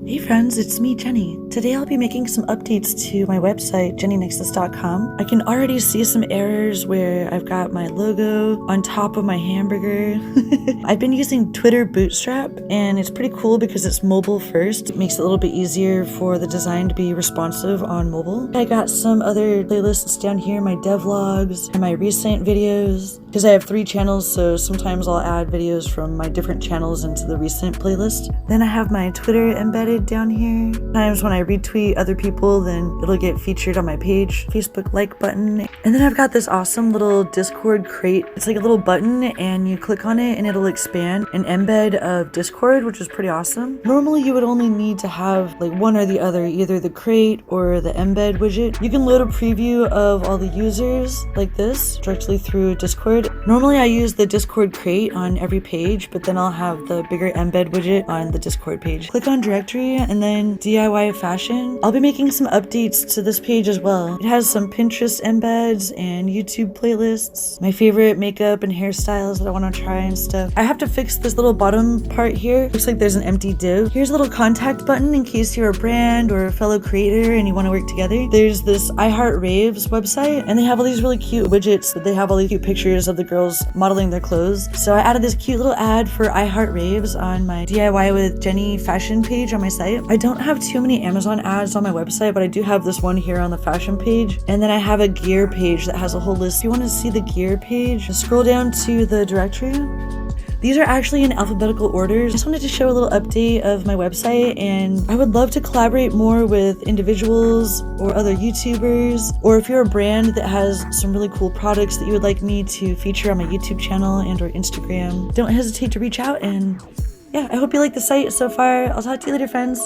Hey friends, it's me, Jenny. Today I'll be making some updates to my website, jennynexus.com. I can already see some errors where I've got my logo on top of my hamburger. I've been using Twitter Bootstrap, and it's pretty cool because it's mobile first. It makes it a little bit easier for the design to be responsive on mobile. I got some other playlists down here, my devlogs and my recent videos, because I have 3 channels, so sometimes I'll add videos from my different channels into the recent playlist. Then I have my Twitter embedded down here. Sometimes when I retweet other people, then it'll get featured on my page. Facebook like button. And then I've got this awesome little Discord crate. It's like a little button and you click on it and it'll expand an embed of Discord, which is pretty awesome. Normally you would only need to have like one or the other, either the crate or the embed widget. You can load a preview of all the users like this directly through Discord. Normally I use the Discord crate on every page, but then I'll have the bigger embed widget on the Discord page. Click on directory and then DIY fashion. I'll be making some updates to this page as well. It has some Pinterest embeds and YouTube playlists, my favorite makeup and hairstyles that I want to try and stuff. I have to fix this little bottom part here. Looks like there's an empty div. Here's a little contact button in case you're a brand or a fellow creator and you want to work together. There's this I Heart Raves website and they have all these really cute widgets. They have all these cute pictures of the girls modeling their clothes. So I added this cute little ad for I Heart Raves on my DIY with Jenny fashion page on my site. I don't have too many Amazon ads on my website, but I do have this one here on the fashion page. And then I have a gear page that has a whole list. If you want to see the gear page, just scroll down to the directory. These are actually in alphabetical order. Just wanted to show a little update of my website, and I would love to collaborate more with individuals or other YouTubers, or if you're a brand that has some really cool products that you would like me to feature on my YouTube channel and or Instagram, don't hesitate to reach out. And yeah, I hope you like the site so far. I'll talk to you later, friends.